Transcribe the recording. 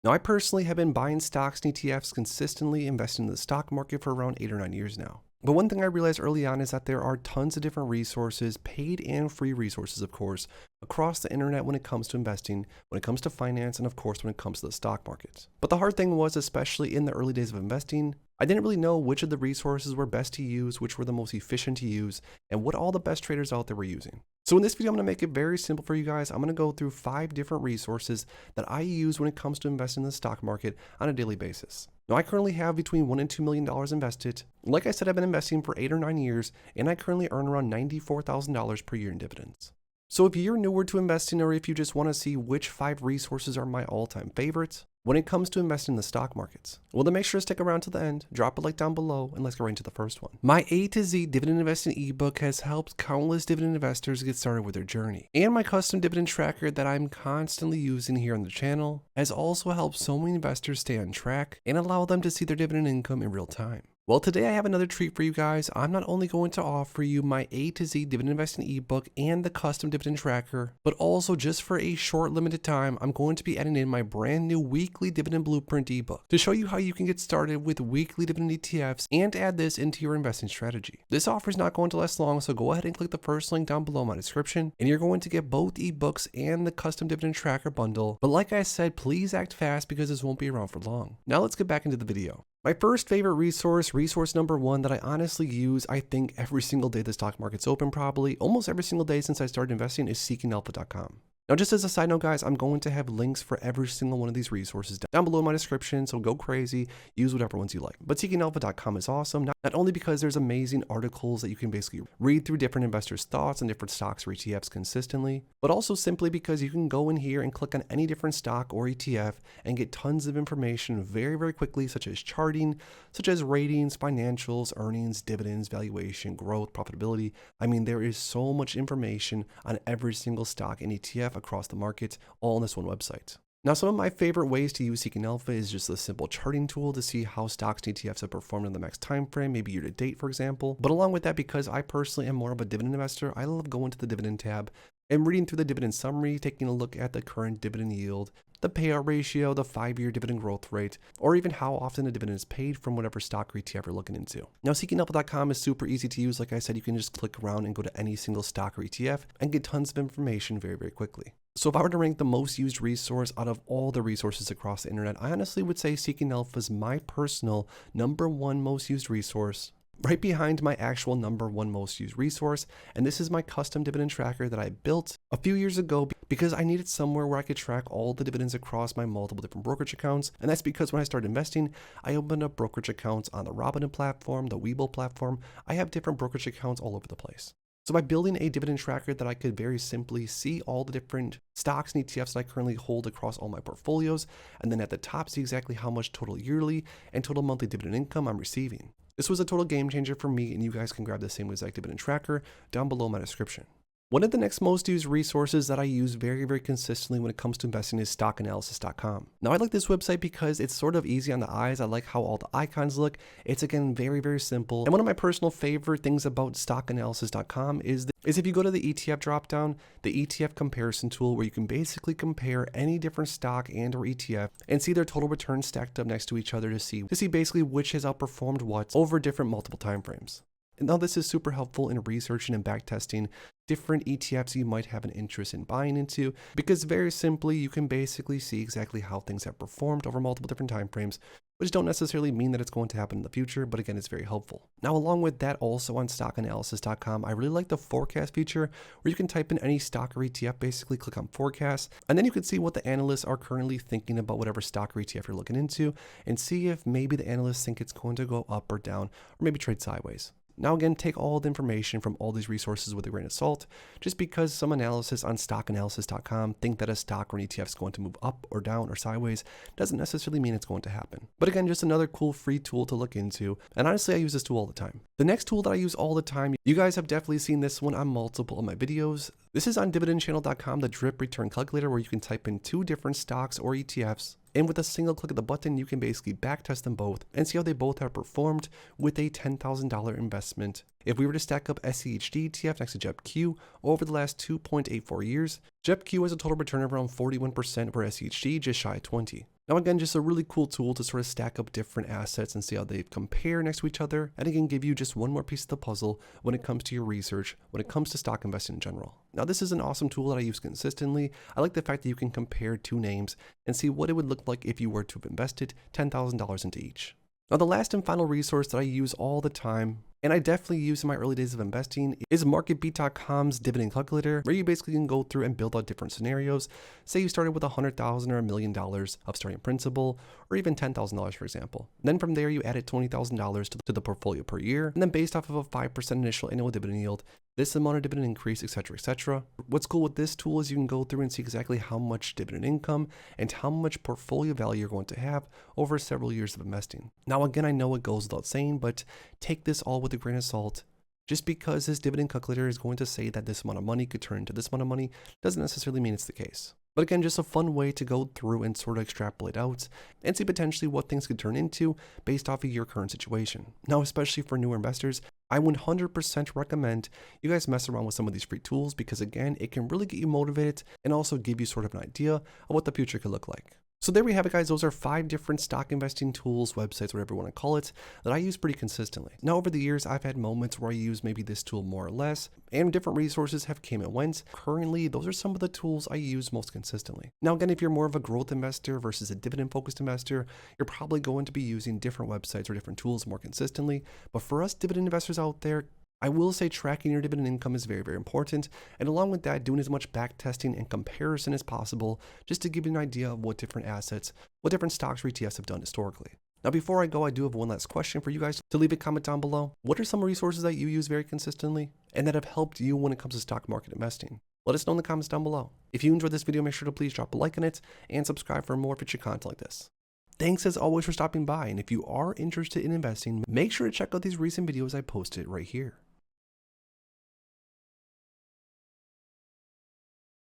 Now, I personally have been buying stocks and ETFs consistently, investing in the stock market for around 8 or 9 years now. But one thing I realized early on is that there are tons of different resources, paid and free resources, of course, across the internet when it comes to investing, when it comes to finance, and of course, when it comes to the stock markets. But the hard thing was, especially in the early days of investing, I didn't really know which of the resources were best to use, which were the most efficient to use, and what all the best traders out there were using. So in this video, I'm going to make it very simple for you guys. I'm going to go through 5 different resources that I use when it comes to investing in the stock market on a daily basis. Now, I currently have between $1 and $2 million invested. Like I said, I've been investing for 8 or 9 years, and I currently earn around $94,000 per year in dividends. So if you're newer to investing, or if you just want to see which 5 resources are my all-time favorites when it comes to investing in the stock markets, well, then make sure to stick around to the end, drop a like down below, and let's get right into the first one. My A to Z dividend investing ebook has helped countless dividend investors get started with their journey. And my custom dividend tracker that I'm constantly using here on the channel has also helped so many investors stay on track and allow them to see their dividend income in real time. Well, today I have another treat for you guys. I'm not only going to offer you my A to Z dividend investing ebook and the custom dividend tracker, but also just for a short limited time, I'm going to be adding in my brand new weekly dividend blueprint ebook to show you how you can get started with weekly dividend ETFs and add this into your investing strategy. This offer is not going to last long, so go ahead and click the first link down below in my description, and you're going to get both ebooks and the custom dividend tracker bundle. But like I said, please act fast because this won't be around for long. Now let's get back into the video. My first favorite resource number 1 that I honestly use, I think every single day the stock market's open, probably almost every single day since I started investing, is seekingalpha.com. Now, just as a side note, guys, I'm going to have links for every single one of these resources down below in my description, so go crazy, use whatever ones you like. But seekingalpha.com is awesome, not only because there's amazing articles that you can basically read through different investors' thoughts on different stocks or ETFs consistently, but also simply because you can go in here and click on any different stock or ETF and get tons of information very, very quickly, such as charting, such as ratings, financials, earnings, dividends, valuation, growth, profitability. I mean, there is so much information on every single stock and ETF across the market, all on this one website. Now, some of my favorite ways to use Seeking Alpha is just a simple charting tool to see how stocks and ETFs have performed in the max time frame, maybe year to date, for example. But along with that, because I personally am more of a dividend investor, I love going to the dividend tab and reading through the dividend summary, taking a look at the current dividend yield, the payout ratio, the 5-year dividend growth rate, or even how often a dividend is paid from whatever stock or ETF you're looking into. Now, seekingalpha.com is super easy to use. Like I said, you can just click around and go to any single stock or ETF and get tons of information very, very quickly. So if I were to rank the most used resource out of all the resources across the internet, I honestly would say Seeking Alpha is my personal number 1 most used resource, right behind my actual number 1 most used resource. And this is my custom dividend tracker that I built a few years ago because I needed somewhere where I could track all the dividends across my multiple different brokerage accounts. And that's because when I started investing, I opened up brokerage accounts on the Robinhood platform, the Webull platform. I have different brokerage accounts all over the place. So by building a dividend tracker that I could very simply see all the different stocks and ETFs that I currently hold across all my portfolios, and then at the top see exactly how much total yearly and total monthly dividend income I'm receiving. This was a total game changer for me, and you guys can grab the same exact dividend tracker down below in my description. One of the next most used resources that I use very, very consistently when it comes to investing is stockanalysis.com. Now, I like this website because it's sort of easy on the eyes. I like how all the icons look. It's, again, very, very simple. And one of my personal favorite things about stockanalysis.com is if you go to the ETF dropdown, the ETF comparison tool, where you can basically compare any different stock and or ETF and see their total returns stacked up next to each other to see basically which has outperformed what over different multiple time frames. And now this is super helpful in researching and backtesting different ETFs you might have an interest in buying into, because very simply, you can basically see exactly how things have performed over multiple different time frames, which don't necessarily mean that it's going to happen in the future, but again, it's very helpful. Now, along with that, also on stockanalysis.com, I really like the forecast feature where you can type in any stock or ETF, basically click on forecast, and then you can see what the analysts are currently thinking about whatever stock or ETF you're looking into, and see if maybe the analysts think it's going to go up or down, or maybe trade sideways. Now, again, take all the information from all these resources with a grain of salt. Just because some analysis on stockanalysis.com think that a stock or an ETF is going to move up or down or sideways doesn't necessarily mean it's going to happen. But again, just another cool free tool to look into. And honestly, I use this tool all the time. The next tool that I use all the time, you guys have definitely seen this one on multiple of my videos. This is on dividendchannel.com, the drip return calculator, where you can type in 2 different stocks or ETFs. And with a single click of the button, you can basically backtest them both and see how they both have performed with a $10,000 investment. If we were to stack up SCHD ETF next to JEPQ over the last 2.84 years, JEPQ has a total return of around 41% for SCHD, just shy of 20. Now again, just a really cool tool to sort of stack up different assets and see how they compare next to each other, and again give you just one more piece of the puzzle when it comes to your research, when it comes to stock investing in general. Now this is an awesome tool that I use consistently. I like the fact that you can compare two names and see what it would look like if you were to have invested $10,000 into each. Now the last and final resource that I use all the time, and I definitely use in my early days of investing, is MarketBeat.com's dividend calculator, where you basically can go through and build out different scenarios. Say you started with $100,000 or $1 million of starting principal, or even $10,000 for example. Then from there you added $20,000 to the portfolio per year, and then based off of a 5% initial annual dividend yield, this amount of dividend increase, etc., etc. What's cool with this tool is you can go through and see exactly how much dividend income and how much portfolio value you're going to have over several years of investing. Now again, I know it goes without saying, but take this all with a grain of salt. Just because this dividend calculator is going to say that this amount of money could turn into this amount of money doesn't necessarily mean it's the case. But again, just a fun way to go through and sort of extrapolate out and see potentially what things could turn into based off of your current situation. Now, especially for newer investors, I 100% recommend you guys mess around with some of these free tools because again, it can really get you motivated and also give you sort of an idea of what the future could look like. So there we have it, guys. Those are 5 different stock investing tools, websites, whatever you want to call it, that I use pretty consistently. Now, over the years, I've had moments where I use maybe this tool more or less, and different resources have came and went. Currently, those are some of the tools I use most consistently. Now, again, if you're more of a growth investor versus a dividend-focused investor, you're probably going to be using different websites or different tools more consistently. But for us dividend investors out there, I will say tracking your dividend income is very, very important. And along with that, doing as much back testing and comparison as possible, just to give you an idea of what different assets, what different stocks or ETFs have done historically. Now, before I go, I do have one last question for you guys to leave a comment down below. What are some resources that you use very consistently and that have helped you when it comes to stock market investing? Let us know in the comments down below. If you enjoyed this video, make sure to please drop a like on it and subscribe for more future content like this. Thanks as always for stopping by. And if you are interested in investing, make sure to check out these recent videos I posted right here.